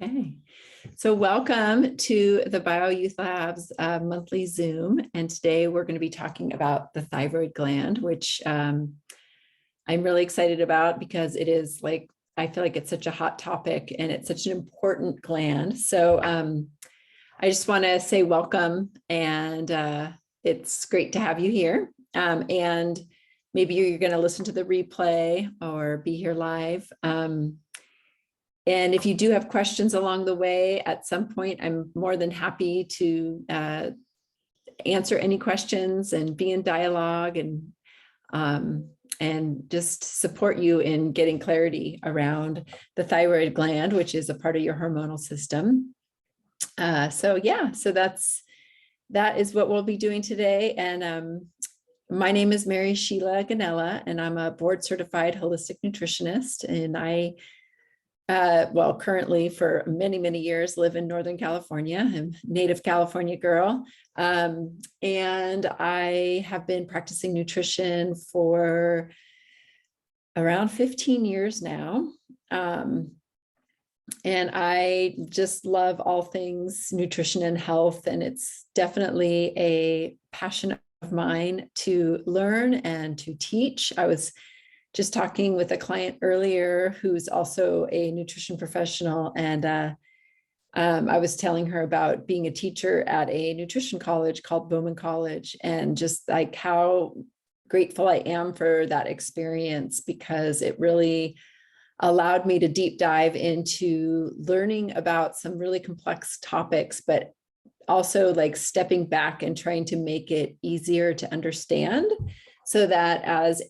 Okay, so welcome to the BioYouth Labs monthly Zoom. And today we're going to be talking about the thyroid gland, which I'm really excited about because it is I feel like it's such a hot topic and it's such an important gland. So I just want to say welcome, and it's great to have you here. And maybe you're going to listen to the replay or be here live. And if you do have questions along the way, at some point, I'm more than happy to answer any questions and be in dialogue and just support you in getting clarity around the thyroid gland, which is a part of your hormonal system. So that is what we'll be doing today. And my name is Mary Sheila Ganella, and I'm a board certified holistic nutritionist. And I currently for many, many years live in Northern California. I'm a native California girl. And I have been practicing nutrition for around 15 years now. And I just love all things nutrition and health. And it's definitely a passion of mine to learn and to teach. I was just talking with a client earlier who's also a nutrition professional. And I was telling her about being a teacher at a nutrition college called Bowman College, and just like how grateful I am for that experience, because it really allowed me to deep dive into learning about some really complex topics, but also like stepping back and trying to make it easier to understand, so that as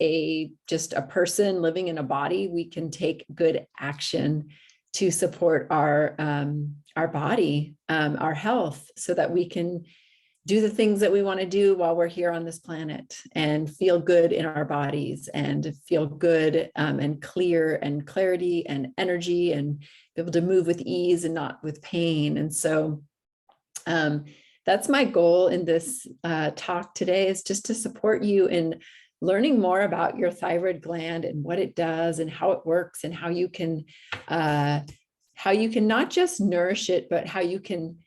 just a person living in a body, we can take good action to support our body, our health, so that we can do the things that we want to do while we're here on this planet and feel good in our bodies and feel good and clear and clarity and energy and be able to move with ease and not with pain. And so that's my goal in this talk today, is just to support you in learning more about your thyroid gland and what it does and how it works, and how you can not just nourish it, but how you can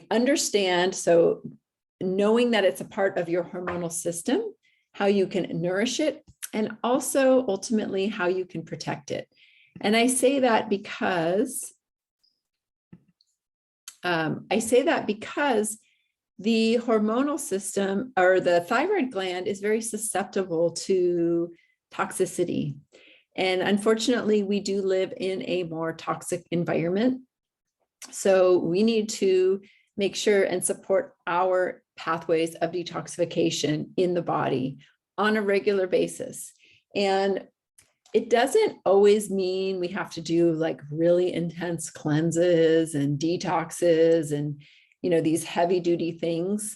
understand. So knowing that it's a part of your hormonal system, how you can nourish it, and also ultimately how you can protect it. And I say that because the hormonal system, or the thyroid gland, is very susceptible to toxicity. And unfortunately, we do live in a more toxic environment. So we need to make sure and support our pathways of detoxification in the body on a regular basis. And it doesn't always mean we have to do really intense cleanses and detoxes and these heavy duty things.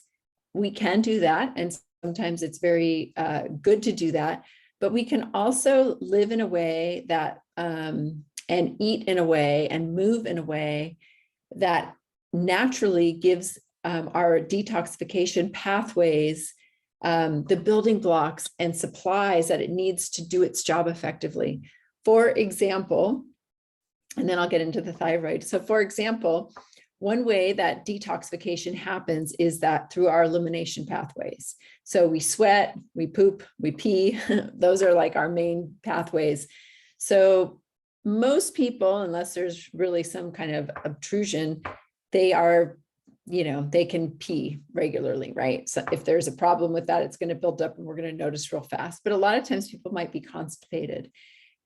We can do that. And sometimes it's very good to do that, but we can also live in a way that, and eat in a way and move in a way that naturally gives our detoxification pathways the building blocks and supplies that it needs to do its job effectively. For example, and then I'll get into the thyroid. So for example, one way that detoxification happens is that through our elimination pathways. So we sweat, we poop, we pee. Those are our main pathways. So most people, unless there's really some kind of obtrusion, they can pee regularly, right? So if there's a problem with that, it's going to build up and we're going to notice real fast. But a lot of times people might be constipated.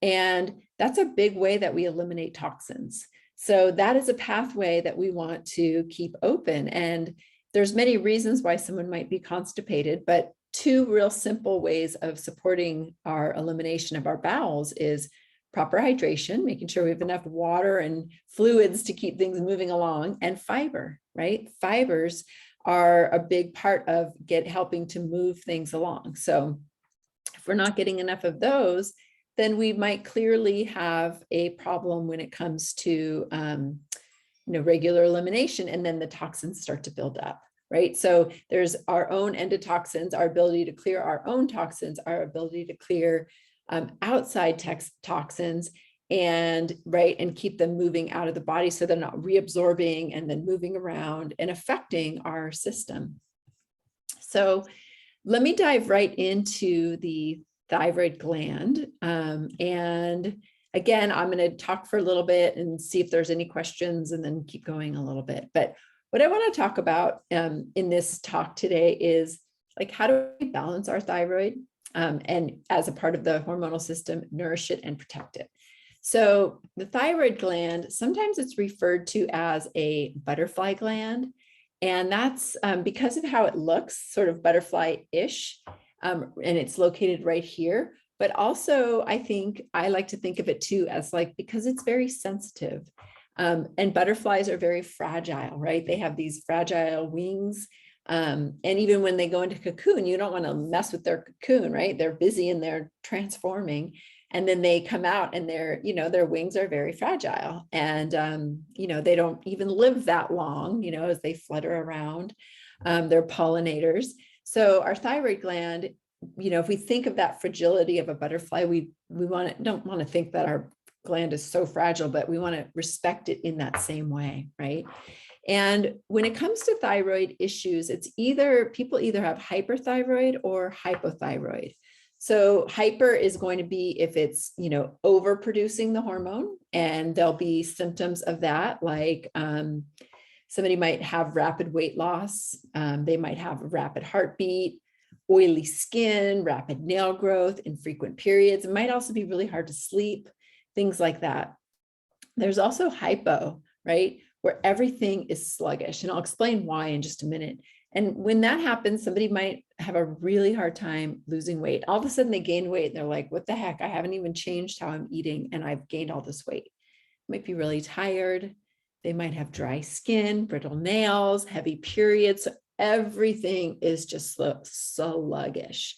And that's a big way that we eliminate toxins. So that is a pathway that we want to keep open. And there's many reasons why someone might be constipated, but two real simple ways of supporting our elimination of our bowels is proper hydration, making sure we have enough water and fluids to keep things moving along, and fiber, right? Fibers are a big part of helping to move things along. So if we're not getting enough of those, then we might clearly have a problem when it comes to regular elimination, and then the toxins start to build up, right? So there's our own endotoxins, our ability to clear our own toxins, our ability to clear outside toxins, and right, and keep them moving out of the body so they're not reabsorbing and then moving around and affecting our system. So let me dive right into the thyroid gland. And again, I'm going to talk for a little bit and see if there's any questions and then keep going a little bit. But what I want to talk about in this talk today is like, how do we balance our thyroid and as a part of the hormonal system, nourish it and protect it? So the thyroid gland, sometimes it's referred to as a butterfly gland. And that's because of how it looks, sort of butterfly-ish, and it's located right here. But also, I think I like to think of it too as like, because it's very sensitive. And butterflies are very fragile, right? They have these fragile wings. And even when they go into cocoon, you don't want to mess with their cocoon, right? They're busy and they're transforming. And then they come out and their wings are very fragile. And, they don't even live that long, as they flutter around. They're pollinators. So our thyroid gland, if we think of that fragility of a butterfly, we don't want to think that our gland is so fragile, but we want to respect it in that same way, right? And when it comes to thyroid issues, people either have hyperthyroid or hypothyroid. So hyper is going to be if it's, overproducing the hormone, and there'll be symptoms of that, like somebody might have rapid weight loss. They might have a rapid heartbeat, oily skin, rapid nail growth, infrequent periods. It might also be really hard to sleep, things like that. There's also hypo, right? Where everything is sluggish. And I'll explain why in just a minute. And when that happens, somebody might have a really hard time losing weight. All of a sudden they gain weight and they're like, what the heck? I haven't even changed how I'm eating and I've gained all this weight. Might be really tired. They might have dry skin, brittle nails, heavy periods. So everything is just so sluggish.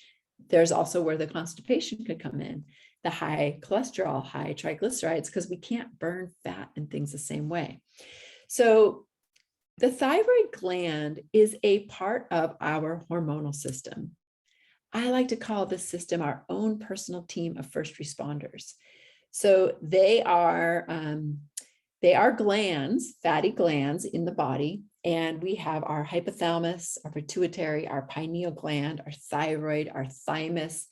There's also where the constipation could come in, the high cholesterol, high triglycerides, because we can't burn fat and things the same way. So the thyroid gland is a part of our hormonal system. I like to call this system our own personal team of first responders. So they are glands, fatty glands in the body. And we have our hypothalamus, our pituitary, our pineal gland, our thyroid, our thymus,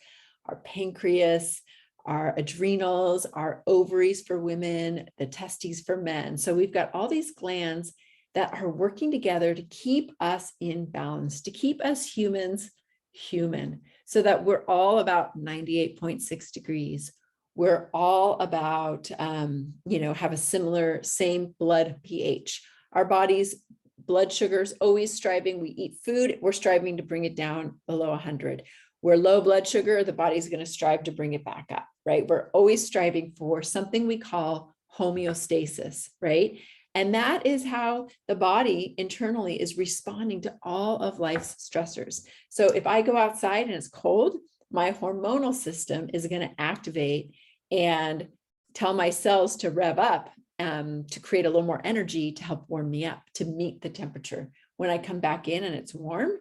our pancreas, our adrenals, our ovaries for women, the testes for men. So we've got all these glands that are working together to keep us in balance, to keep us humans human, so that we're all about 98.6 degrees. We're all about, have a same blood pH. Our body's blood sugar's always striving. We eat food, we're striving to bring it down below 100. We're low blood sugar, the body's going to strive to bring it back up, right? We're always striving for something we call homeostasis, right? And that is how the body internally is responding to all of life's stressors. So if I go outside and it's cold, my hormonal system is going to activate and tell my cells to rev up to create a little more energy to help warm me up, to meet the temperature. When I come back in and it's warm,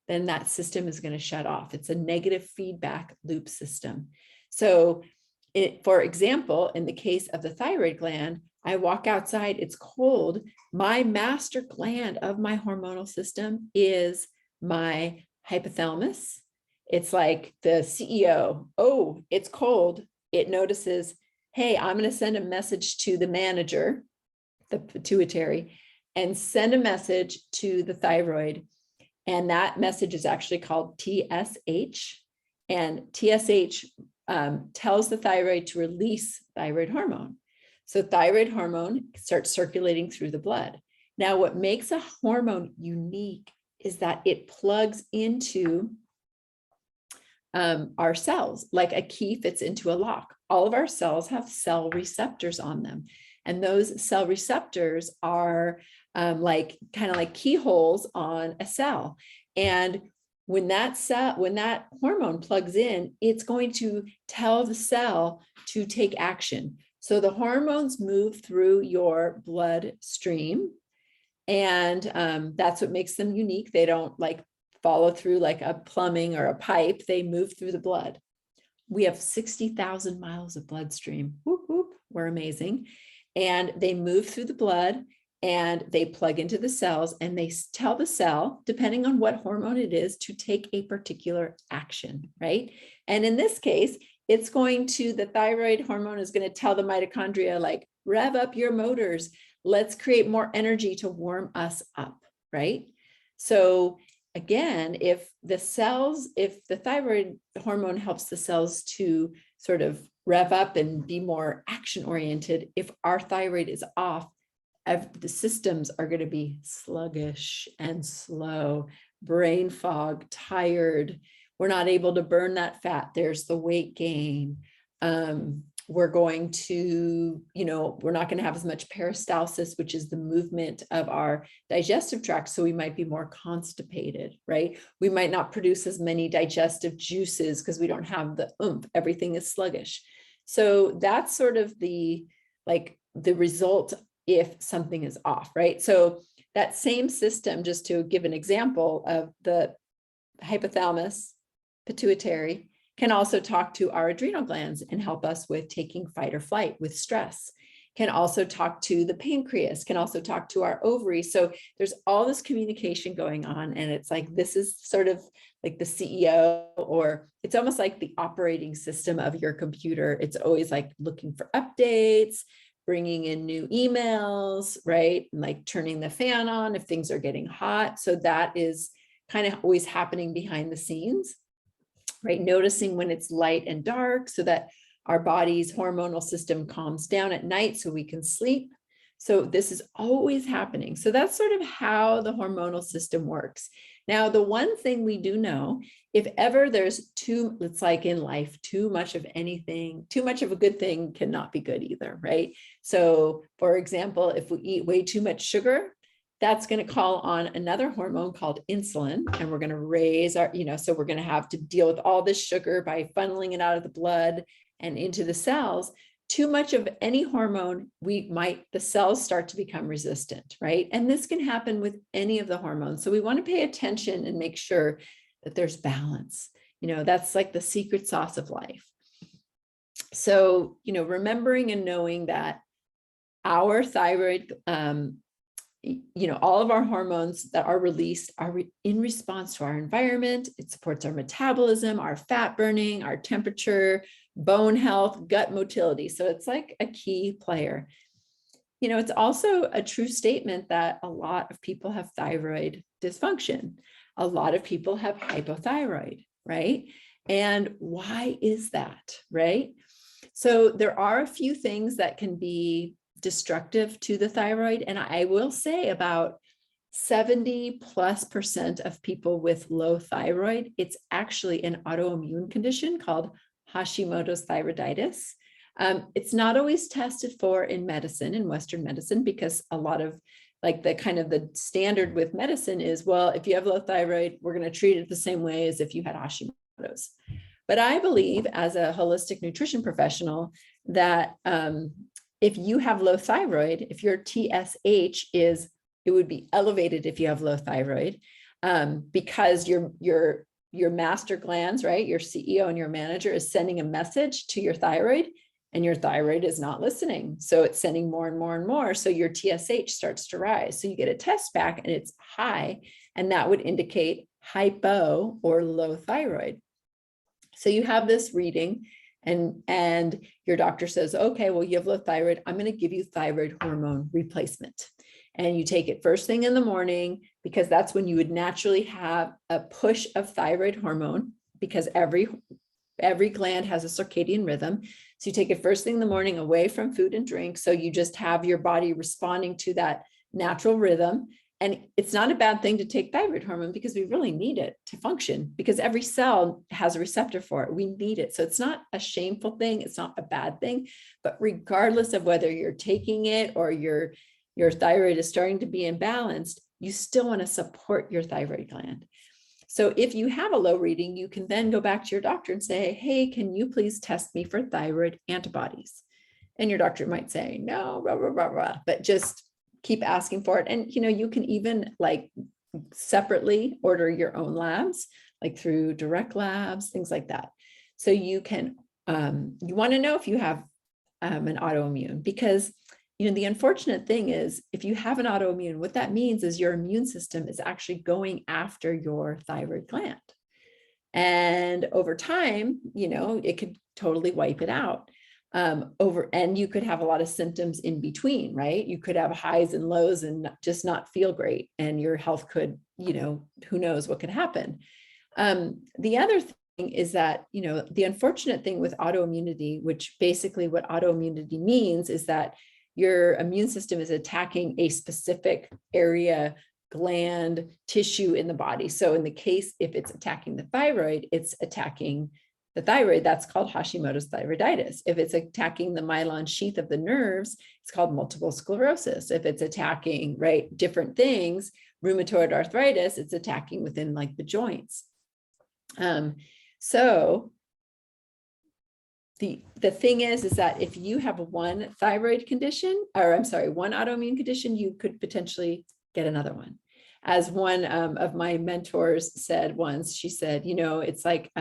then that system is going to shut off. It's a negative feedback loop system. So for example, in the case of the thyroid gland, I walk outside, it's cold. My master gland of my hormonal system is my hypothalamus. It's like the CEO. Oh, it's cold. It notices, hey, I'm going to send a message to the manager, the pituitary, and send a message to the thyroid. And that message is actually called TSH. And TSH tells the thyroid to release thyroid hormone. So thyroid hormone starts circulating through the blood. Now, what makes a hormone unique is that it plugs into our cells, like a key fits into a lock. All of our cells have cell receptors on them. And those cell receptors are kind of like keyholes on a cell. And when that hormone plugs in, it's going to tell the cell to take action. So the hormones move through your bloodstream, and that's what makes them unique. They don't follow through like a plumbing or a pipe. They move through the blood. We have 60,000 miles of bloodstream. Whoop, whoop, we're amazing. And they move through the blood and they plug into the cells and they tell the cell, depending on what hormone it is, to take a particular action, right? And in this case, it's going to, the thyroid hormone is going to tell the mitochondria, like, rev up your motors. Let's create more energy to warm us up, right? So again, if the thyroid hormone helps the cells to sort of rev up and be more action oriented, if our thyroid is off, the systems are going to be sluggish and slow, brain fog, tired. We're not able to burn that fat. There's the weight gain. We're going to, we're not going to have as much peristalsis, which is the movement of our digestive tract. So we might be more constipated, right? We might not produce as many digestive juices because we don't have the oomph. Everything is sluggish. So that's sort of the result if something is off, right? So that same system, just to give an example of the hypothalamus, pituitary, can also talk to our adrenal glands and help us with taking fight or flight with stress, can also talk to the pancreas, can also talk to our ovaries. So there's all this communication going on. And it's like, this is sort of like the CEO, or it's almost like the operating system of your computer. It's always like looking for updates, bringing in new emails, right? And like turning the fan on if things are getting hot. So that is kind of always happening behind the scenes, right? Noticing when it's light and dark so that our body's hormonal system calms down at night so we can sleep. So this is always happening. So that's sort of how the hormonal system works. Now, the one thing we do know, if ever there's it's like in life, too much of anything, too much of a good thing cannot be good either, right? So for example, if we eat way too much sugar, that's going to call on another hormone called insulin, and we're going to raise our, so we're going to have to deal with all this sugar by funneling it out of the blood and into the cells. Too much of any hormone, the cells start to become resistant, right? And this can happen with any of the hormones. So we want to pay attention and make sure that there's balance. That's like the secret sauce of life. So, remembering and knowing that our thyroid, all of our hormones that are released are in response to our environment. It supports our metabolism, our fat burning, our temperature, bone health, gut motility. So it's like a key player. It's also a true statement that a lot of people have thyroid dysfunction. A lot of people have hypothyroid, right? And why is that, right? So there are a few things that can be destructive to the thyroid. And I will say about 70+% of people with low thyroid, it's actually an autoimmune condition called Hashimoto's thyroiditis. It's not always tested for in medicine, in Western medicine, because a lot of the standard with medicine is, well, if you have low thyroid, we're going to treat it the same way as if you had Hashimoto's. But I believe as a holistic nutrition professional that if you have low thyroid, if your TSH it would be elevated if you have low thyroid, because your master glands, right? Your CEO and your manager is sending a message to your thyroid, and your thyroid is not listening. So it's sending more and more and more. So your TSH starts to rise. So you get a test back and it's high, and that would indicate hypo or low thyroid. So you have this reading, and your doctor says, okay, well, you have low thyroid. I'm going to give you thyroid hormone replacement. And you take it first thing in the morning, because that's when you would naturally have a push of thyroid hormone, because every gland has a circadian rhythm. So you take it first thing in the morning away from food and drink. So you just have your body responding to that natural rhythm. And it's not a bad thing to take thyroid hormone, because we really need it to function, because every cell has a receptor for it. We need it. So it's not a shameful thing. It's not a bad thing. But regardless of whether you're taking it or your thyroid is starting to be imbalanced, you still want to support your thyroid gland. So if you have a low reading, you can then go back to your doctor and say, hey, can you please test me for thyroid antibodies? And your doctor might say, no, blah, blah, blah, blah, but just keep asking for it. And, you can even separately order your own labs, like through direct labs, things like that. So you can, you want to know if you have an autoimmune, because the unfortunate thing is if you have an autoimmune, what that means is your immune system is actually going after your thyroid gland. And over time, it could totally wipe it out. And you could have a lot of symptoms in between, right? You could have highs and lows and just not feel great. And your health could, who knows what could happen. The other thing is that, the unfortunate thing with autoimmunity, which basically what autoimmunity means is that your immune system is attacking a specific area, gland, tissue in the body. So in the case, if it's attacking the thyroid, it's attacking the thyroid. That's called Hashimoto's thyroiditis. If it's attacking the myelin sheath of the nerves, it's called multiple sclerosis. If it's attacking, right, different things, rheumatoid arthritis, it's attacking within like the joints. So the thing is that if you have one thyroid condition, or I'm sorry, one autoimmune condition, you could potentially get another one. As one of my mentors said once, she said, it's like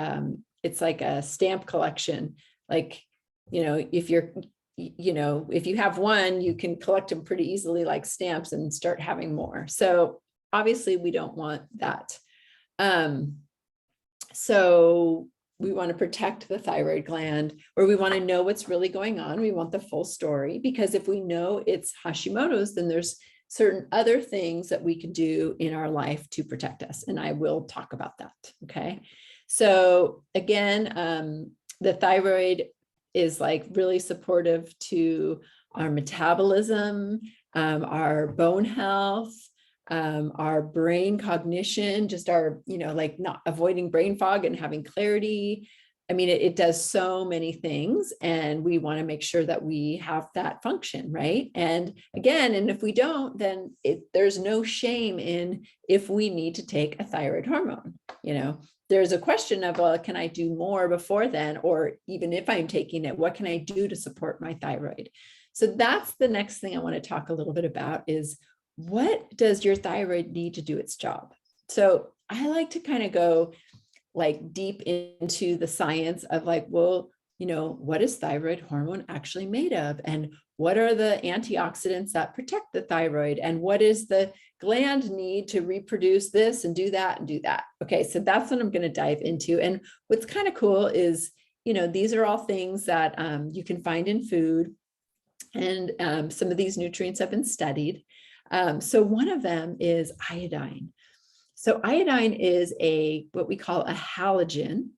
a stamp collection. Like, if you have one, you can collect them pretty easily like stamps and start having more. So obviously we don't want that. So we want to protect the thyroid gland, or we want to know what's really going on. We want the full story, because if we know it's Hashimoto's, then there's certain other things that we can do in our life to protect us. And I will talk about that. Okay. So again, the thyroid is like really supportive to our metabolism, our bone health, our brain cognition, just our, like not avoiding brain fog and having clarity. I mean, it does so many things, and we want to make sure that we have that function, right? And again, and if we don't, then there's no shame in if we need to take a thyroid hormone. There's a question of, well, can I do more before then? Or even if I'm taking it, what can I do to support my thyroid? So that's the next thing I want to talk a little bit about is, what does your thyroid need to do its job? So I like to kind of go like deep into the science of like, well, what is thyroid hormone actually made of? And what are the antioxidants that protect the thyroid? And what is the gland need to reproduce this and do that and do that? Okay, so that's what I'm going to dive into. And what's kind of cool is, these are all things that you can find in food. And some of these nutrients have been studied. So one of them is iodine. So iodine is what we call a halogen,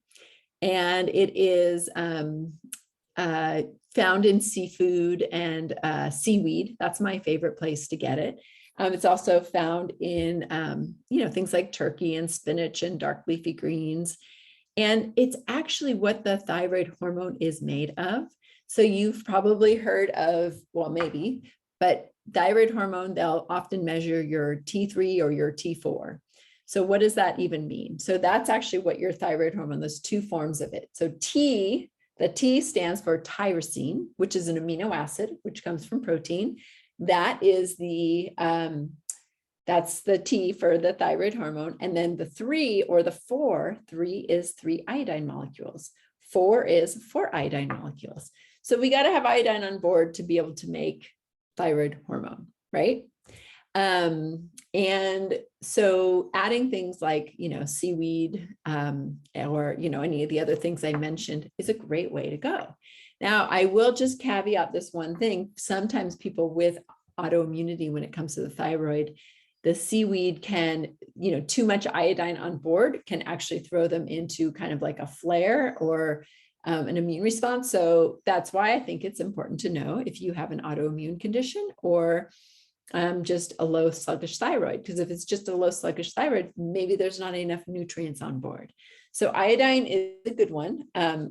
and it is found in seafood and seaweed. That's my favorite place to get it. It's also found in, things like turkey and spinach and dark leafy greens. And it's actually what the thyroid hormone is made of. So you've probably heard of, well, maybe, but thyroid hormone, they'll often measure your T3 or your T4. So what does that even mean? So that's actually what your thyroid hormone, there's two forms of it. So the T stands for tyrosine, which is an amino acid, which comes from protein. That is that's the T for the thyroid hormone. And then the 3 or the 4, 3 is 3 iodine molecules. 4 is 4 iodine molecules. So we got to have iodine on board to be able to make thyroid hormone, right? And so adding things like, seaweed, or, any of the other things I mentioned is a great way to go. Now, I will just caveat this one thing. Sometimes people with autoimmunity, when it comes to the thyroid, the seaweed can, too much iodine on board can actually throw them into kind of like a flare or an immune response. So that's why I think it's important to know if you have an autoimmune condition or just a low sluggish thyroid, because if it's just a low sluggish thyroid, maybe there's not enough nutrients on board. So iodine is a good one,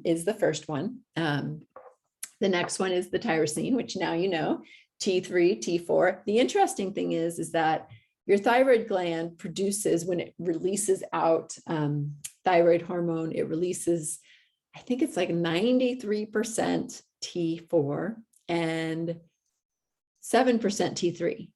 is the first one. The next one is the tyrosine, which now T3, T4. The interesting thing is that your thyroid gland produces, when it releases out thyroid hormone, it releases, I think it's like 93% T4 and 7% T3.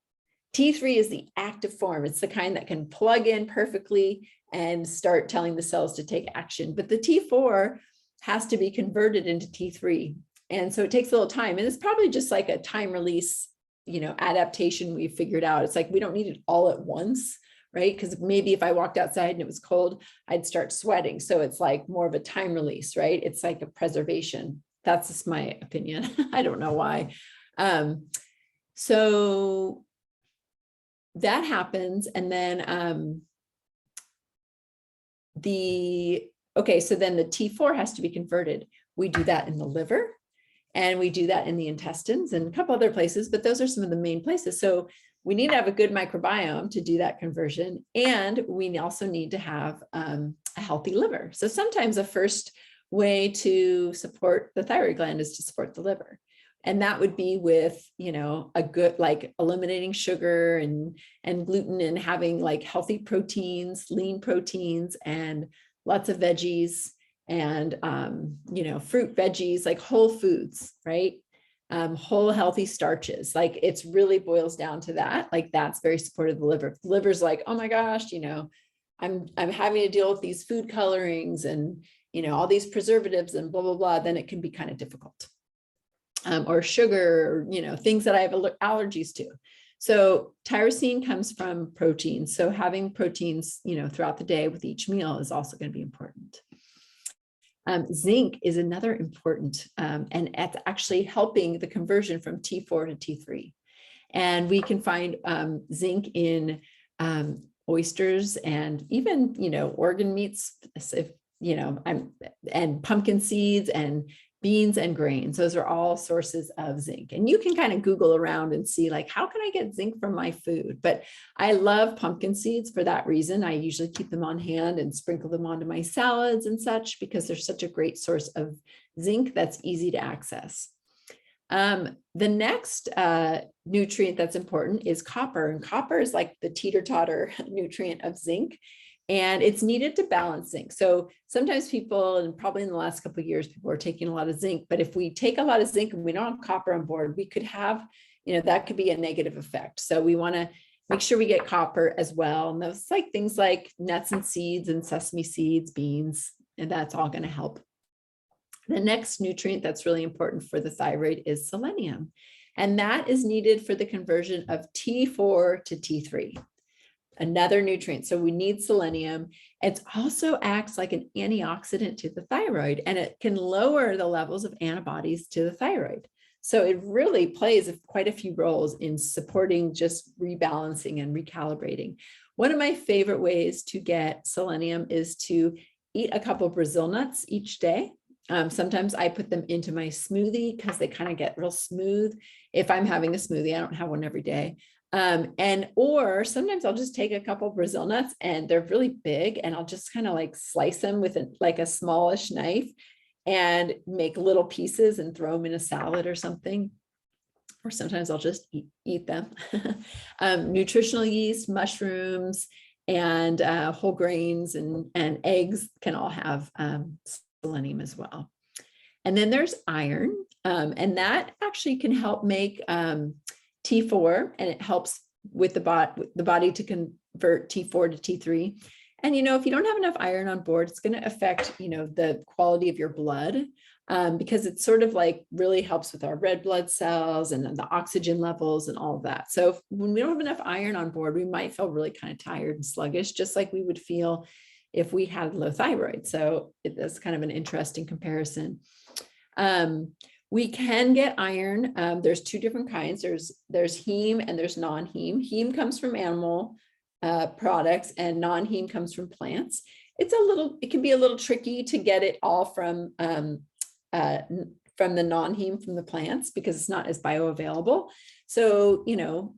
T3 is the active form. It's the kind that can plug in perfectly and start telling the cells to take action. But the T4 has to be converted into T3. And so it takes a little time, and it's probably just like a time release, adaptation we've figured out. It's like, we don't need it all at once, right? Because maybe if I walked outside and it was cold, I'd start sweating. So it's like more of a time release, right? It's like a preservation. That's just my opinion. I don't know why. So that happens. And then so then the T4 has to be converted. We do that in the liver, and we do that in the intestines and a couple other places, but those are some of the main places. So we need to have a good microbiome to do that conversion. And we also need to have a healthy liver. So sometimes the first way to support the thyroid gland is to support the liver. And that would be with, a good, like eliminating sugar and gluten, and having like healthy proteins, lean proteins, and lots of veggies, and, fruit, veggies, like whole foods, right? Whole healthy starches. Like, it's really boils down to that. Like, that's very supportive of the liver. If the liver's like, oh my gosh, I'm having to deal with these food colorings and, all these preservatives and blah, blah, blah, then it can be kind of difficult. Or sugar, or, things that I have allergies to. So tyrosine comes from proteins. So having proteins, throughout the day with each meal is also going to be important. Zinc is another important, and it's actually helping the conversion from T4 to T3. And we can find zinc in oysters, and even, organ meats, if, and pumpkin seeds and beans and grains. Those are all sources of zinc. And you can kind of Google around and see, like, how can I get zinc from my food? But I love pumpkin seeds for that reason. I usually keep them on hand and sprinkle them onto my salads and such, because they're such a great source of zinc that's easy to access. The next nutrient that's important is copper. And copper is like the teeter-totter nutrient of zinc. And it's needed to balance zinc. So sometimes people, and probably in the last couple of years, people are taking a lot of zinc, but if we take a lot of zinc and we don't have copper on board, we could have, that could be a negative effect. So we want to make sure we get copper as well. And those like things like nuts and seeds and sesame seeds, beans, and that's all going to help. The next nutrient that's really important for the thyroid is selenium. And that is needed for the conversion of T4 to T3. Another nutrient. So we need selenium. It also acts like an antioxidant to the thyroid, and it can lower the levels of antibodies to the thyroid. So it really plays quite a few roles in supporting just rebalancing and recalibrating. One of my favorite ways to get selenium is to eat a couple of Brazil nuts each day. Sometimes I put them into my smoothie because they kind of get real smooth. If I'm having a smoothie, I don't have one every day. Or sometimes I'll just take a couple Brazil nuts, and they're really big, and I'll just kind of like slice them with like a smallish knife and make little pieces and throw them in a salad or something. Or sometimes I'll just eat them. Nutritional yeast, mushrooms, and whole grains and eggs can all have selenium as well. And then there's iron, and that actually can help make T4, and it helps with the body to convert T4 to T3. And, if you don't have enough iron on board, it's going to affect, the quality of your blood, because it sort of like really helps with our red blood cells and the oxygen levels and all of that. So when we don't have enough iron on board, we might feel really kind of tired and sluggish, just like we would feel if we had low thyroid. So that's kind of an interesting comparison. We can get iron. There's two different kinds. There's heme and there's non-heme. Heme comes from animal products, and non-heme comes from plants. It can be a little tricky to get it all from the non-heme from the plants, because it's not as bioavailable. So,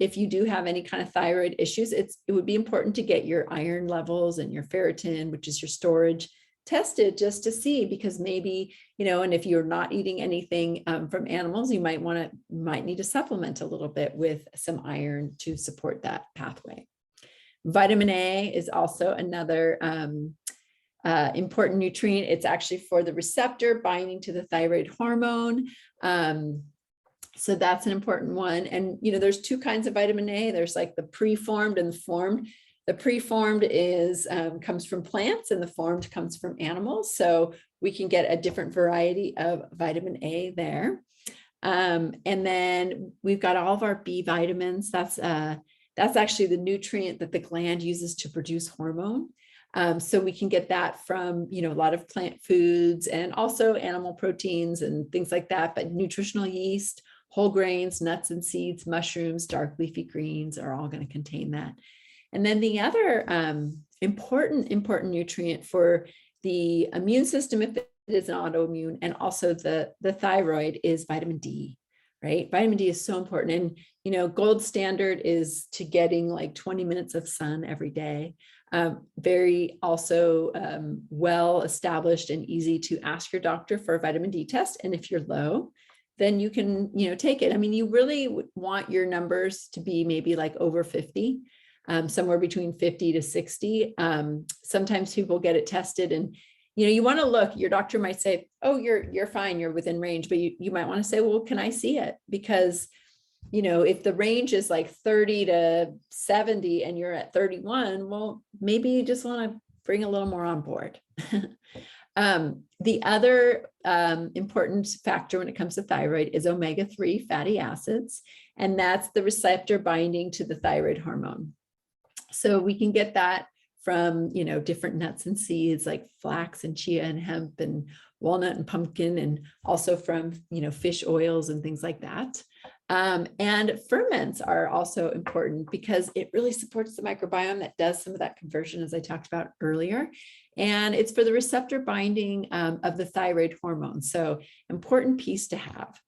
if you do have any kind of thyroid issues, it would be important to get your iron levels and your ferritin, which is your storage, tested just to see, because maybe, and if you're not eating anything from animals, you might need to supplement a little bit with some iron to support that pathway. Vitamin A is also another important nutrient. It's actually for the receptor binding to the thyroid hormone. So that's an important one. And, there's two kinds of vitamin A. There's like the preformed and the formed. The preformed comes from plants, and the formed comes from animals. So we can get a different variety of vitamin A there. And then we've got all of our B vitamins. That's actually the nutrient that the gland uses to produce hormone. So we can get that from, a lot of plant foods and also animal proteins and things like that, but nutritional yeast, whole grains, nuts and seeds, mushrooms, dark leafy greens are all going to contain that. And then the other important nutrient for the immune system, if it is an autoimmune, and also the thyroid, is vitamin D, right? Vitamin D is so important. And, gold standard is to getting like 20 minutes of sun every day. Very also well established and easy to ask your doctor for a vitamin D test. And if you're low, then you can, take it. I mean, you really want your numbers to be maybe like over 50, somewhere between 50 to 60. Sometimes people get it tested and, you want to look, your doctor might say, oh, you're fine, you're within range, but you might want to say, well, can I see it? Because, if the range is like 30 to 70 and you're at 31, well, maybe you just want to bring a little more on board. The other important factor when it comes to thyroid is omega-3 fatty acids, and that's the receptor binding to the thyroid hormone. So we can get that from, different nuts and seeds like flax and chia and hemp and walnut and pumpkin, and also from, fish oils and things like that. And ferments are also important because it really supports the microbiome that does some of that conversion, as I talked about earlier. And it's for the receptor binding of the thyroid hormone. So important piece to have.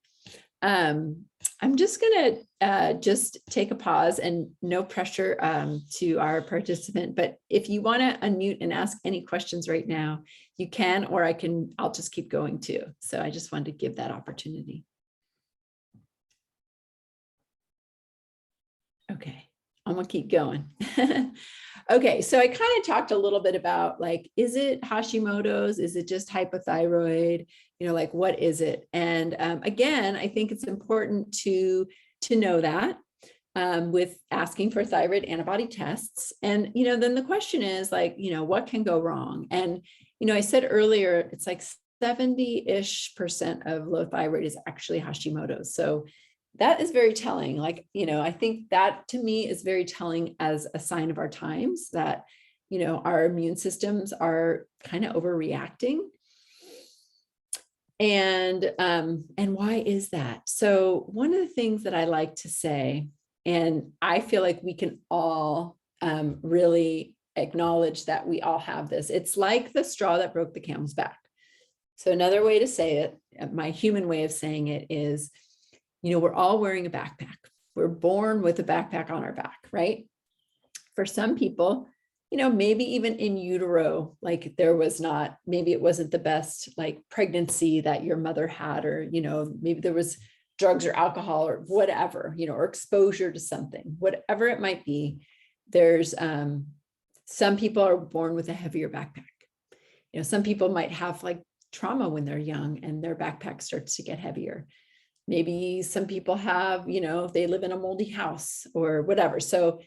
I'm just going to just take a pause, and no pressure to our participant, but if you want to unmute and ask any questions right now, you can, or I'll just keep going too. So I just wanted to give that opportunity. Okay, I'm gonna keep going. Okay, so I kind of talked a little bit about, like, is it Hashimoto's? Is it just hypothyroid? Like, what is it? And again, I think it's important to know that with asking for thyroid antibody tests. And, then the question is like, what can go wrong? And, I said earlier, it's like 70-ish% of low thyroid is actually Hashimoto's. So that is very telling. Like, I think that to me is very telling as a sign of our times that, our immune systems are kind of overreacting. And why is that? So one of the things that I like to say, and I feel like we can all really acknowledge that we all have this. It's like the straw that broke the camel's back. So another way to say it, my human way of saying it is, we're all wearing a backpack. We're born with a backpack on our back, right? For some people, maybe even in utero, like maybe it wasn't the best like pregnancy that your mother had, or, maybe there was drugs or alcohol or whatever, or exposure to something, whatever it might be. There's some people are born with a heavier backpack. Some people might have like trauma when they're young and their backpack starts to get heavier. Maybe some people have, they live in a moldy house or whatever. So,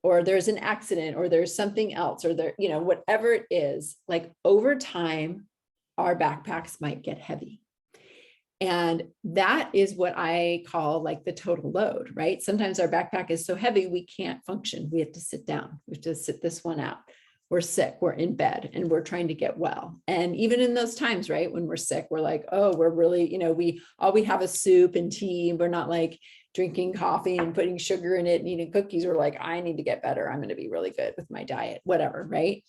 or there's an accident, or there's something else, or there, whatever it is, like over time, our backpacks might get heavy. And that is what I call like the total load, right? Sometimes our backpack is so heavy, we can't function. We have to sit down. We have to sit this one out. We're sick, we're in bed, and we're trying to get well. And even in those times, right, when we're sick, we're like, oh, we're really, we have a soup and tea. We're not like drinking coffee and putting sugar in it and eating cookies. We're like, I need to get better. I'm going to be really good with my diet, whatever, right?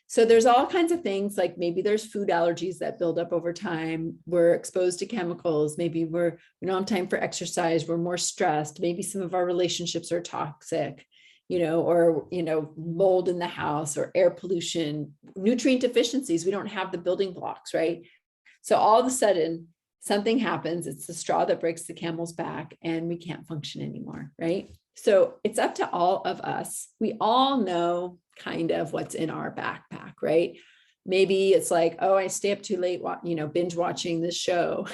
So there's all kinds of things, like maybe there's food allergies that build up over time. We're exposed to chemicals. Maybe we don't have time for exercise. We're more stressed. Maybe some of our relationships are toxic. Or, mold in the house, or air pollution, nutrient deficiencies. We don't have the building blocks, right? So all of a sudden something happens. It's the straw that breaks the camel's back and we can't function anymore, right? So it's up to all of us. We all know kind of what's in our backpack, right? Maybe it's like, oh, I stay up too late, binge watching this show,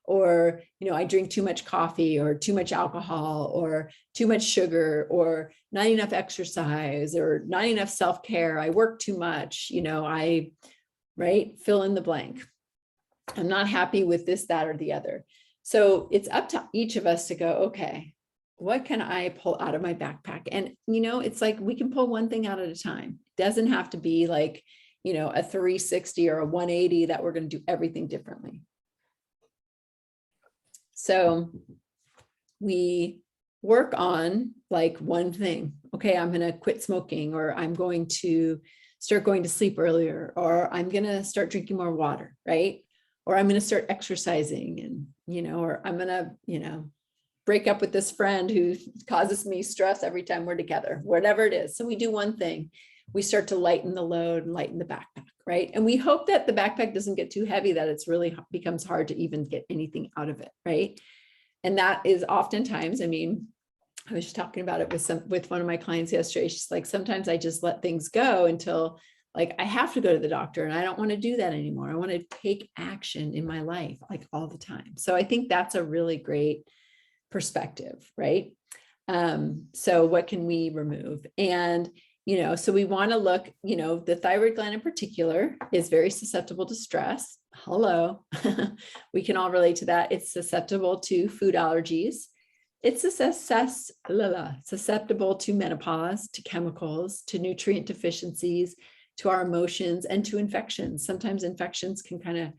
or, I drink too much coffee, or too much alcohol, or too much sugar, or not enough exercise, or not enough self-care. I work too much, right? Fill in the blank. I'm not happy with this, that, or the other. So it's up to each of us to go, okay, what can I pull out of my backpack? And, it's like we can pull one thing out at a time. It doesn't have to be like, a 360 or a 180 that we're going to do everything differently. So we work on like one thing. Okay, I'm going to quit smoking, or I'm going to start going to sleep earlier, or I'm going to start drinking more water, right? Or I'm going to start exercising, and, or I'm going to, break up with this friend who causes me stress every time we're together, whatever it is. So we do one thing, we start to lighten the load and lighten the backpack, right? And we hope that the backpack doesn't get too heavy, that it's really becomes hard to even get anything out of it, right? And that is oftentimes, I was just talking about it with one of my clients yesterday. She's like, sometimes I just let things go until like I have to go to the doctor, and I don't want to do that anymore. I want to take action in my life like all the time. So I think that's a really great perspective, right? So what can we remove? And, so we want to look, the thyroid gland in particular is very susceptible to stress. Hello. We can all relate to that. It's susceptible to food allergies. It's susceptible to menopause, to chemicals, to nutrient deficiencies, to our emotions, and to infections. Sometimes infections can kind of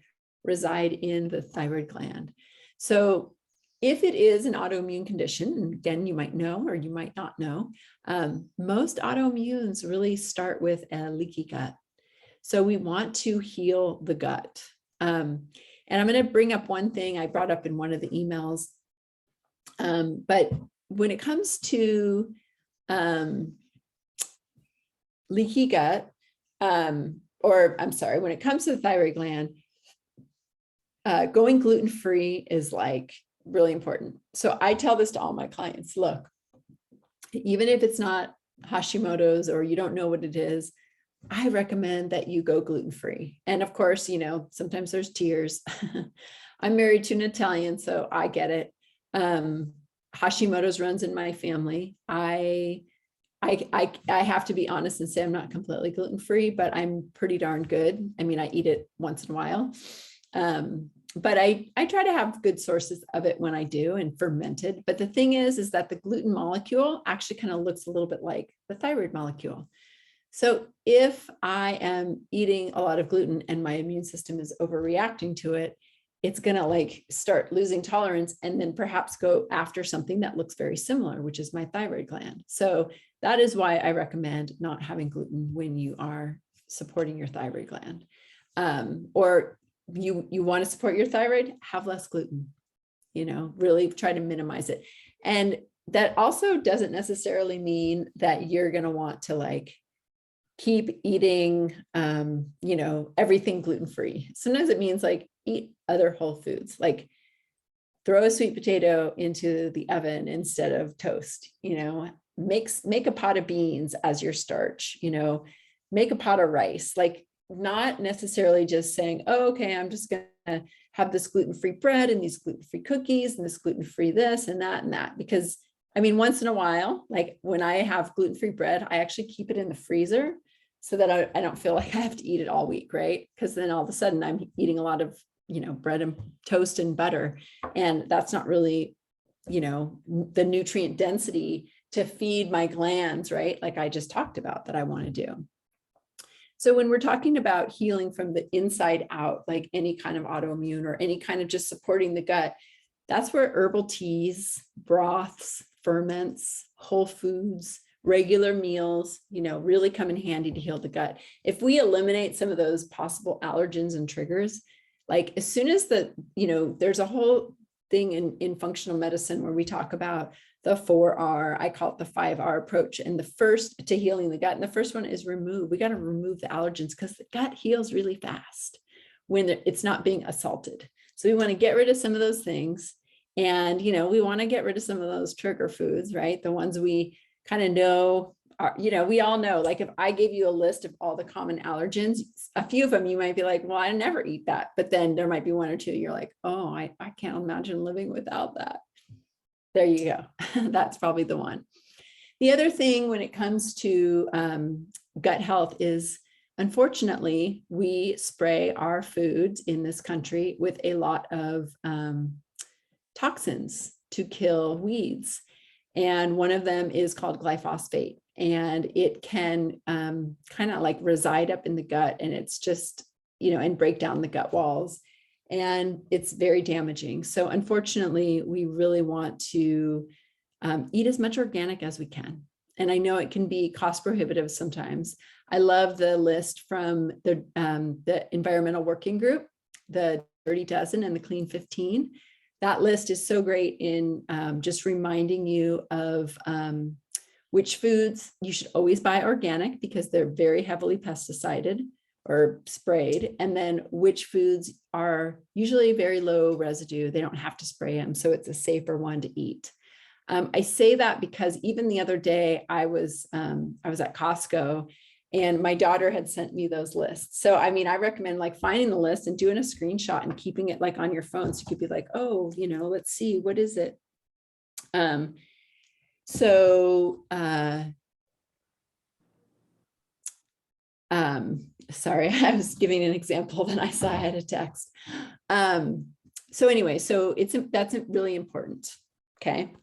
reside in the thyroid gland. So if it is an autoimmune condition, and again, you might know or you might not know, most autoimmunes really start with a leaky gut. So we want to heal the gut. And I'm going to bring up one thing I brought up in one of the emails. But when it comes to leaky gut, when it comes to the thyroid gland, going gluten-free is like really important. So I tell this to all my clients, look, even if it's not Hashimoto's or you don't know what it is, I recommend that you go gluten-free. And of course, sometimes there's tears. I'm married to an Italian, so I get it. Hashimoto's runs in my family. I have to be honest and say I'm not completely gluten-free, but I'm pretty darn good. I eat it once in a while. But I try to have good sources of it when I do, and fermented. But the thing is that the gluten molecule actually kind of looks a little bit like the thyroid molecule. So if I am eating a lot of gluten and my immune system is overreacting to it, it's going to like start losing tolerance and then perhaps go after something that looks very similar, which is my thyroid gland. So that is why I recommend not having gluten when you are supporting your thyroid gland. Or you want to support your thyroid, have less gluten, really try to minimize it. And that also doesn't necessarily mean that you're going to want to like keep eating, everything gluten-free. Sometimes it means like eat other whole foods, like throw a sweet potato into the oven instead of toast, make a pot of beans as your starch, make a pot of rice, like not necessarily just saying, oh, okay, I'm just going to have this gluten-free bread and these gluten-free cookies and this gluten-free this and that, because once in a while, like when I have gluten-free bread, I actually keep it in the freezer so that I don't feel like I have to eat it all week, right? Because then all of a sudden I'm eating a lot of, bread and toast and butter. And that's not really, the nutrient density to feed my glands, right? Like I just talked about that I want to do. So when we're talking about healing from the inside out, like any kind of autoimmune or any kind of just supporting the gut, that's where herbal teas, broths, ferments, whole foods, regular meals, really come in handy to heal the gut. If we eliminate some of those possible allergens and triggers, like as soon as there's a whole thing in functional medicine where we talk about the 4R, I call it the 5R approach. And the first to healing the gut, and the first one is remove. We got to remove the allergens because the gut heals really fast when it's not being assaulted. So we want to get rid of some of those things. And, we want to get rid of some of those trigger foods, right? The ones we kind of know are, we all know, like if I gave you a list of all the common allergens, a few of them, you might be like, well, I never eat that. But then there might be one or two, you're like, oh, I can't imagine living without that. There you go. That's probably the one. The other thing when it comes to gut health is unfortunately, we spray our foods in this country with a lot of toxins to kill weeds. And one of them is called glyphosate. And it can kind of like reside up in the gut, and it's just, and break down the gut walls. And it's very damaging. So unfortunately, we really want to eat as much organic as we can. And I know it can be cost prohibitive sometimes. I love the list from the Environmental Working Group, the Dirty Dozen and the Clean 15. That list is so great in just reminding you of which foods you should always buy organic because they're very heavily pesticided or sprayed, and then which foods are usually very low residue. They don't have to spray them, so it's a safer one to eat. I say that because even the other day I was at Costco, and my daughter had sent me those lists. So, I mean, I recommend like finding the list and doing a screenshot and keeping it like on your phone. So you could be like, oh, let's see, what is it? Sorry, I was giving an example that I saw I had a text. So anyway, so that's really important. Okay.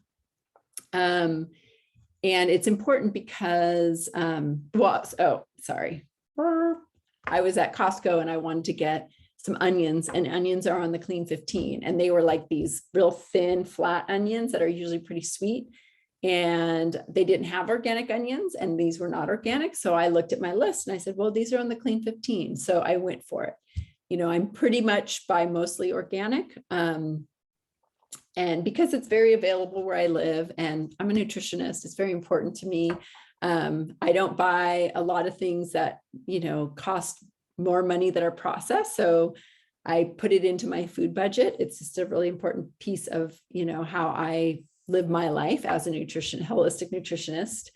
And it's important because, sorry. I was at Costco and I wanted to get some onions, and onions are on the Clean 15. And they were like these real thin, flat onions that are usually pretty sweet. And they didn't have organic onions, and these were not organic. So I looked at my list and I said, well, these are on the Clean 15. So I went for it. I'm pretty much buy mostly organic. And because it's very available where I live, and I'm a nutritionist, it's very important to me. I don't buy a lot of things that, cost more money that are processed. So I put it into my food budget. It's just a really important piece of, how I live my life as a holistic nutritionist.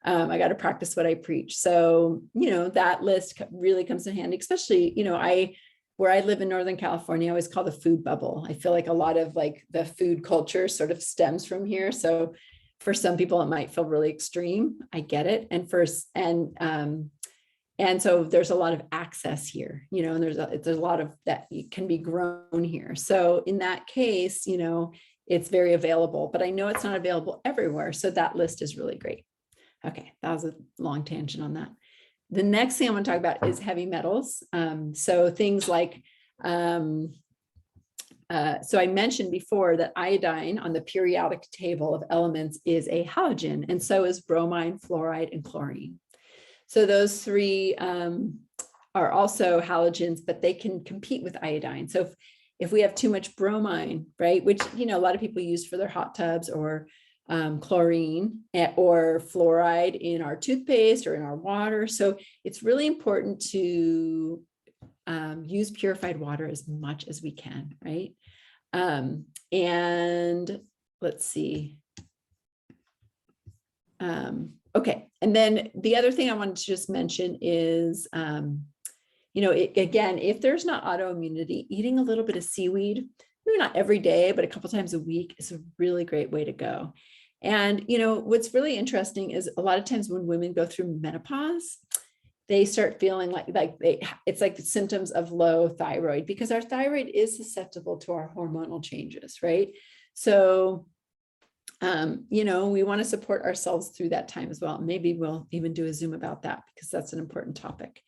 I got to practice what I preach. So, that list really comes in handy, especially, where I live in Northern California, I always call the food bubble. I feel like a lot of like the food culture sort of stems from here. So for some people, it might feel really extreme. I get it. And so there's a lot of access here, and there's a lot of that can be grown here. So in that case, it's very available, but I know it's not available everywhere. So that list is really great. Okay, that was a long tangent on that. The next thing I want to talk about is heavy metals. So things like, so I mentioned before that iodine on the periodic table of elements is a halogen, and so is bromine, fluoride, and chlorine. So those three are also halogens, but they can compete with iodine. So if we have too much bromine, right, which, a lot of people use for their hot tubs, or chlorine or fluoride in our toothpaste or in our water. So it's really important to use purified water as much as we can, right? And let's see. Okay. And then the other thing I wanted to just mention is, again, if there's not autoimmunity, eating a little bit of seaweed, maybe not every day, but a couple times a week is a really great way to go. And, what's really interesting is a lot of times when women go through menopause, they start feeling it's like the symptoms of low thyroid, because our thyroid is susceptible to our hormonal changes, right? So, we want to support ourselves through that time as well. Maybe we'll even do a Zoom about that, because that's an important topic.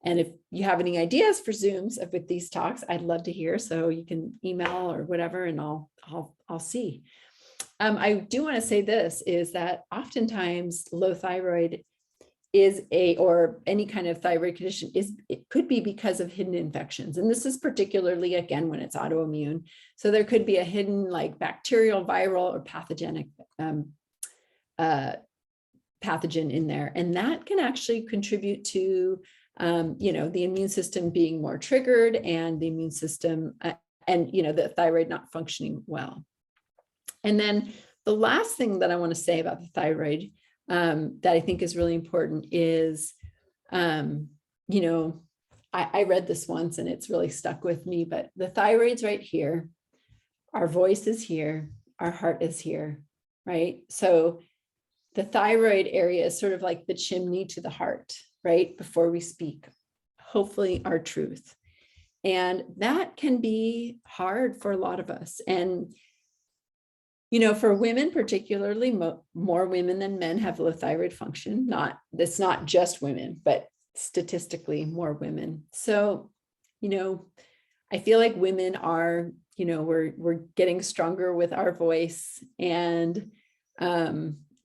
And if you have any ideas for Zooms with these talks, I'd love to hear. So you can email or whatever, and I'll see. I do want to say this is that oftentimes low thyroid or any kind of thyroid condition it could be because of hidden infections. And this is particularly, again, when it's autoimmune. So there could be a hidden like bacterial, viral, or pathogenic pathogen in there. And that can actually contribute to, the immune system being more triggered, and the immune system and, the thyroid not functioning well. And then the last thing that I want to say about the thyroid that I think is really important is, I read this once and it's really stuck with me, but the thyroid's right here. Our voice is here. Our heart is here, right? So the thyroid area is sort of like the chimney to the heart, right? Before we speak. hopefully our truth. And that can be hard for a lot of us. And, you know, for women, particularly, more women than men have low thyroid function. That's not just women, but statistically more women. So, you know, I feel like women are, you know, we're getting stronger with our voice, and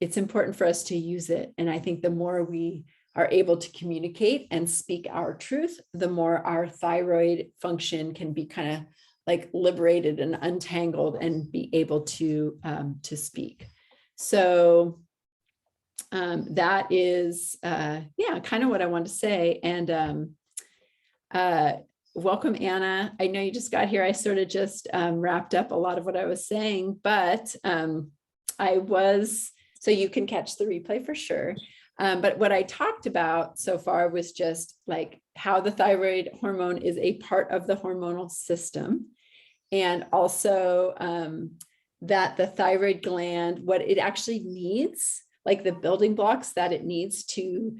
it's important for us to use it. And I think the more we are able to communicate and speak our truth, the more our thyroid function can be kind of like liberated and untangled and be able to speak. So that is, yeah, kind of what I want to say. And welcome, Anna. I know you just got here. I sort of just wrapped up a lot of what I was saying, but so you can catch the replay for sure. But what I talked about so far was just like how the thyroid hormone is a part of the hormonal system. And also that the thyroid gland, what it actually needs, like the building blocks that it needs to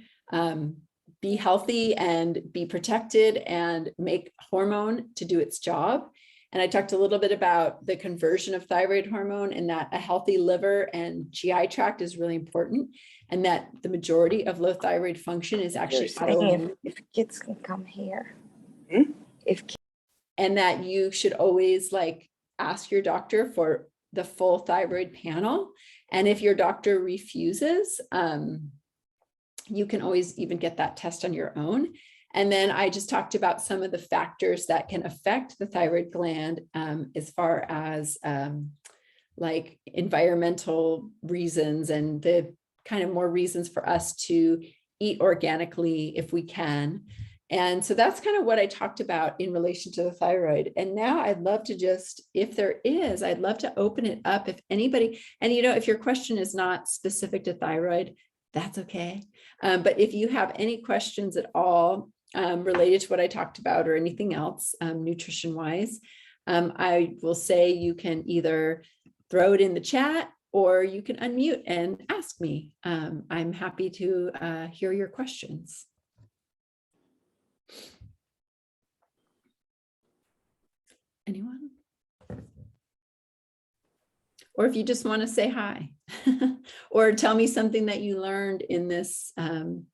be healthy and be protected and make hormone to do its job. And I talked a little bit about the conversion of thyroid hormone, and that a healthy liver and GI tract is really important, and that the majority of low thyroid function is actually autoimmune. If kids can come here. And that you should always like ask your doctor for the full thyroid panel. And if your doctor refuses, you can always even get that test on your own. And then I just talked about some of the factors that can affect the thyroid gland as far as like environmental reasons and the kind of more reasons for us to eat organically if we can. And so that's kind of what I talked about in relation to the thyroid. And now I'd love to just, if there is, I'd love to open it up if anybody, and you know, if your question is not specific to thyroid, that's okay. But if you have any questions at all related to what I talked about or anything else nutrition wise, I will say you can either throw it in the chat or you can unmute and ask me. I'm happy to hear your questions. Anyone? Or if you just want to say hi or tell me something that you learned in this, what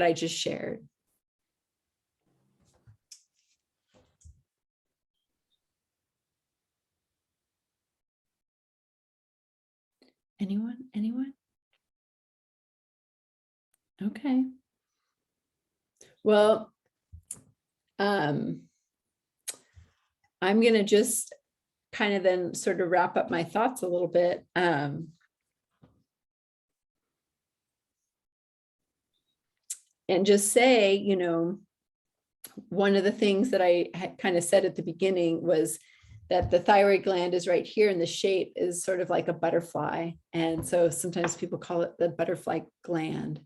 I just shared. Anyone? Okay. Well, I'm going to just kind of then sort of wrap up my thoughts a little bit. And just say, you know, one of the things that I had kind of said at the beginning was that the thyroid gland is right here, and the shape is sort of like a butterfly. And so sometimes people call it the butterfly gland.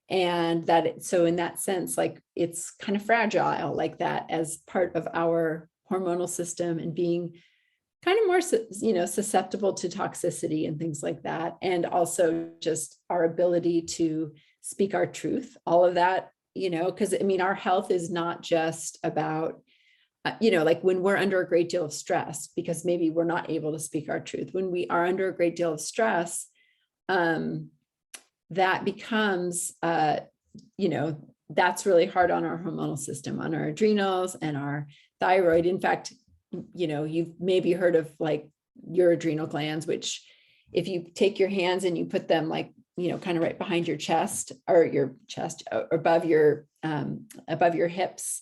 And that, so in that sense, like it's kind of fragile like that as part of our hormonal system, and being kind of more, you know, susceptible to toxicity and things like that. And also just our ability to speak our truth, all of that, you know, because I mean, our health is not just about, you know, like when we're under a great deal of stress, because maybe we're not able to speak our truth. When we are under a great deal of stress, that becomes, you know, that's really hard on our hormonal system, on our adrenals and our thyroid. In fact, you know, you've maybe heard of like your adrenal glands, which if you take your hands and you put them like, you know, kind of right behind your chest, or your chest above your hips.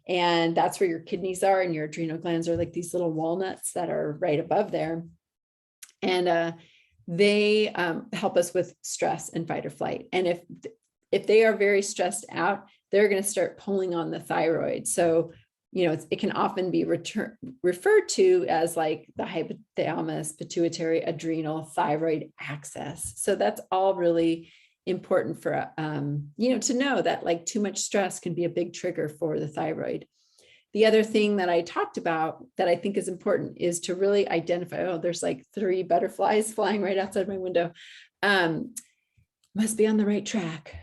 And that's where your kidneys are, and your adrenal glands are like these little walnuts that are right above there. And they help us with stress and fight or flight. And if they are very stressed out, they're going to start pulling on the thyroid. So, you know, it can often be referred to as like the hypothalamus, pituitary, adrenal, thyroid axis. So that's all really important for, you know, to know that like too much stress can be a big trigger for the thyroid. The other thing that I talked about that I think is important is to really identify, oh, there's like 3 butterflies flying right outside my window. Must be on the right track.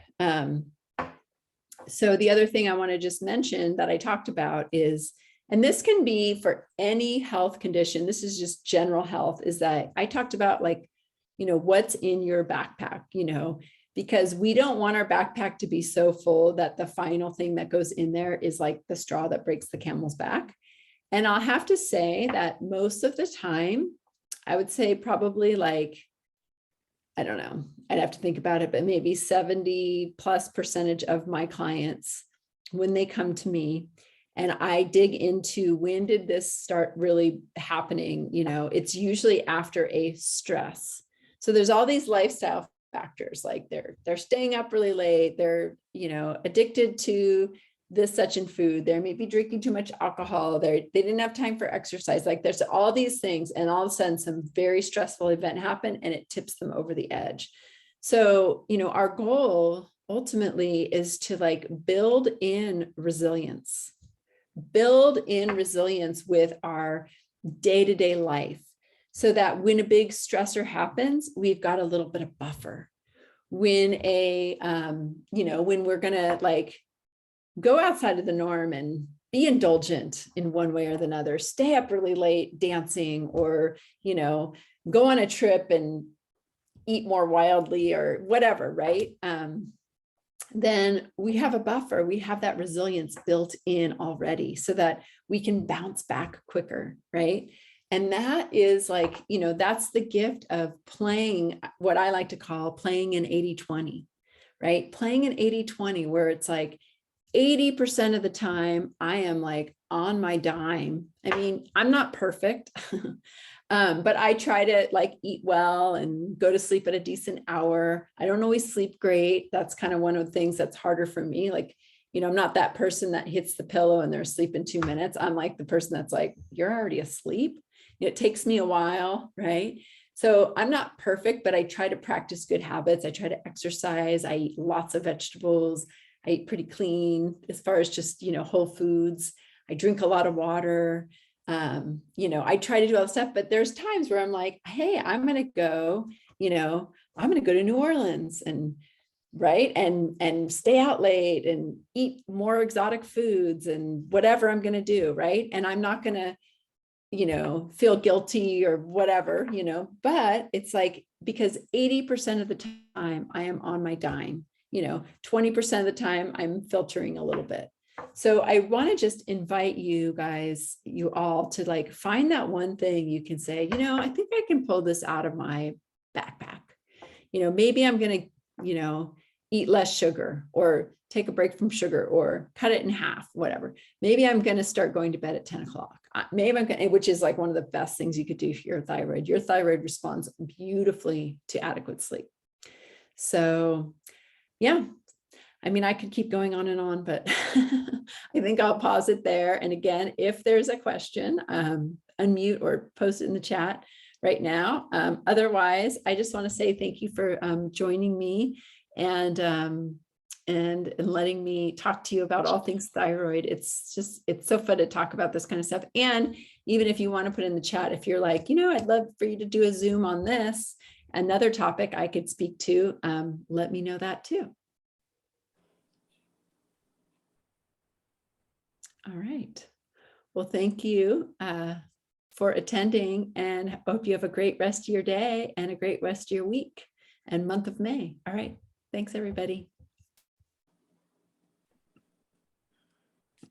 So the other thing I want to just mention that I talked about is, and this can be for any health condition, this is just general health, is that I talked about like, what's in your backpack, because we don't want our backpack to be so full that the final thing that goes in there is like the straw that breaks the camel's back. And I'll have to say that most of the time, I would say probably like, I don't know, I'd have to think about it, but maybe 70+% of my clients, when they come to me and I dig into when did this start really happening, it's usually after a stress. So there's all these lifestyle factors, like they're staying up really late, they're, addicted to this such and food, they may be drinking too much alcohol, they didn't have time for exercise, like there's all these things, and all of a sudden some very stressful event happened and it tips them over the edge. So, our goal ultimately is to like build in resilience with our day-to-day life, so that when a big stressor happens, we've got a little bit of buffer. When when we're gonna like go outside of the norm and be indulgent in one way or another, stay up really late dancing, or, go on a trip and eat more wildly or whatever, right? Then we have a buffer, we have that resilience built in already so that we can bounce back quicker, right? And that is like, that's the gift of playing what I like to call playing an 80-20, right? Playing an 80-20, where it's like 80% of the time I am like on my dime. I mean, I'm not perfect, but I try to like eat well and go to sleep at a decent hour. I don't always sleep great. That's kind of one of the things that's harder for me. Like, I'm not that person that hits the pillow and they're asleep in 2 minutes. I'm like the person that's like, you're already asleep. It takes me a while, right? So I'm not perfect, but I try to practice good habits. I try to exercise. I eat lots of vegetables. I eat pretty clean as far as just, whole foods. I drink a lot of water. I try to do all the stuff, but there's times where I'm like, hey, I'm going to go, I'm going to go to New Orleans and and stay out late and eat more exotic foods and whatever I'm going to do. Right. And I'm not going to, feel guilty or whatever, but it's like, because 80% of the time I am on my dime, 20% of the time I'm filtering a little bit. So I want to just invite you guys, you all, to like find that one thing you can say, I think I can pull this out of my backpack. Maybe I'm going to, eat less sugar, or take a break from sugar, or cut it in half, whatever. Maybe I'm going to start going to bed at 10 o'clock. Maybe I'm going to, which is like one of the best things you could do for your thyroid. Your thyroid responds beautifully to adequate sleep. So yeah, I mean, I could keep going on and on, but I think I'll pause it there. And again, if there's a question, unmute or post it in the chat right now. Otherwise, I just want to say thank you for joining me and letting me talk to you about all things thyroid. It's so fun to talk about this kind of stuff. And even if you want to put in the chat, if you're like, I'd love for you to do a Zoom on this, another topic I could speak to, let me know that too. All right. Well, thank you for attending, and hope you have a great rest of your day and a great rest of your week and month of May. All right. Thanks, everybody.